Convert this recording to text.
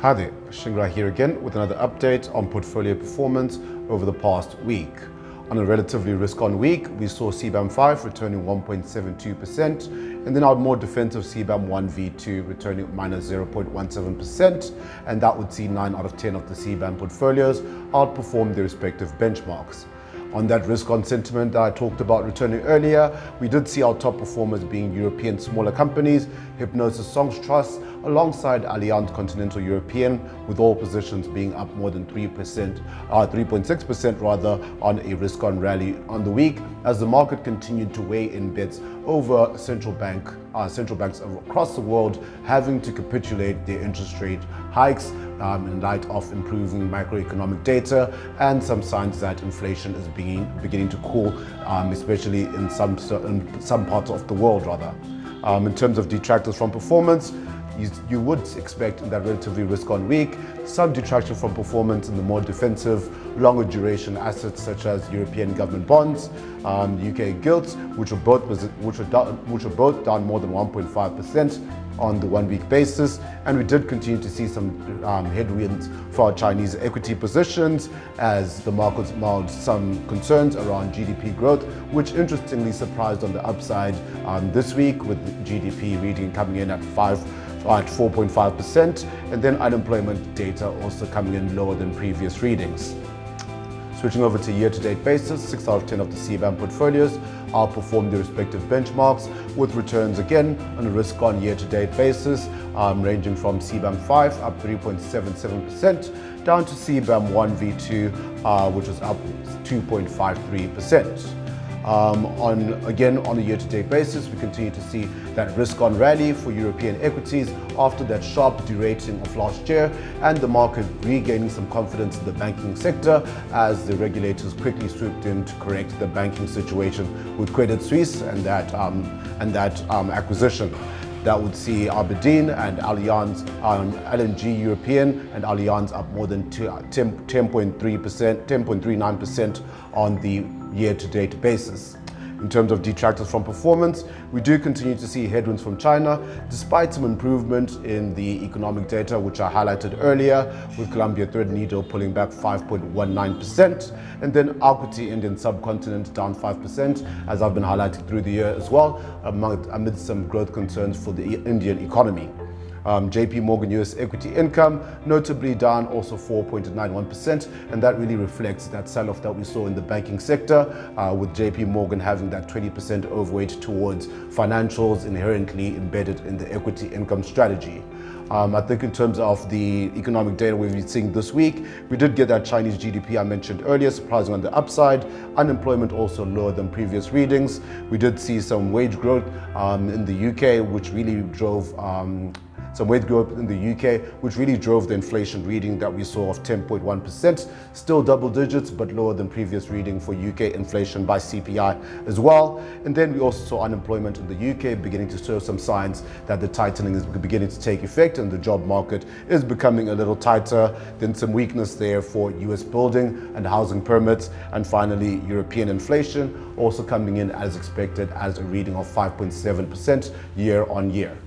Hi there, Shingirai here again with another update on portfolio performance over the past week. On a relatively risk-on week, we saw CBAM 5 returning 1.72%, and then our more defensive CBAM 1v2 returning minus 0.17%, and that would see 9 out of 10 of the CBAM portfolios outperform their respective benchmarks. On that risk-on sentiment that I talked about returning earlier, we did see our top performers being European smaller companies, Hypnosis Songs Trust, alongside Allianz Continental European, with all positions being up more than 3.6% rather, on a risk-on rally on the week, as the market continued to weigh in bets over central banks across the world having to capitulate their interest rate hikes in light of improving macroeconomic data and some signs that inflation is beginning to cool, especially in some parts of the world rather. In terms of detractors from performance, you would expect in that relatively risk-on week some detraction from performance in the more defensive, longer duration assets such as European government bonds, UK gilts, which were both down more than 1.5% on the 1 week basis, and we did continue to see some headwinds for our Chinese equity positions as the markets mounted some concerns around GDP growth, which interestingly surprised on the upside this week, with GDP reading coming in at 4.5%, and then unemployment data also coming in lower than previous readings. Switching over to year-to-date basis, 6 out of 10 of the CBAM portfolios outperformed their respective benchmarks, with returns again on a risk-on year-to-date basis, ranging from CBAM 5 up 3.77% down to CBAM 1v2, which was up 2.53%. On a year-to-date basis, we continue to see that risk-on rally for European equities after that sharp derating of last year, and the market regaining some confidence in the banking sector as the regulators quickly swooped in to correct the banking situation with Credit Suisse and that acquisition. That would see Aberdeen and Allianz, LNG European and Allianz up more than 10.39% on the year-to-date basis. In terms of detractors from performance, we do continue to see headwinds from China, despite some improvement in the economic data, which I highlighted earlier, with Colombia Threadneedle pulling back 5.19%, and then equity Indian subcontinent down 5%, as I've been highlighting through the year as well, amidst some growth concerns for the Indian economy. JP Morgan US equity income notably down also 4.91%, and that really reflects that sell-off that we saw in the banking sector, with JP Morgan having that 20% overweight towards financials inherently embedded in the equity income strategy. I think in terms of the economic data we've been seeing this week, we did get that Chinese GDP I mentioned earlier, surprising on the upside. Unemployment also lower than previous readings. We did see some wage growth in the UK, which really drove the inflation reading that we saw of 10.1%, still double digits, but lower than previous reading for UK inflation by CPI as well. And then we also saw unemployment in the UK beginning to show some signs that the tightening is beginning to take effect and the job market is becoming a little tighter. Then some weakness there for US building and housing permits. And finally, European inflation also coming in as expected as a reading of 5.7% year on year.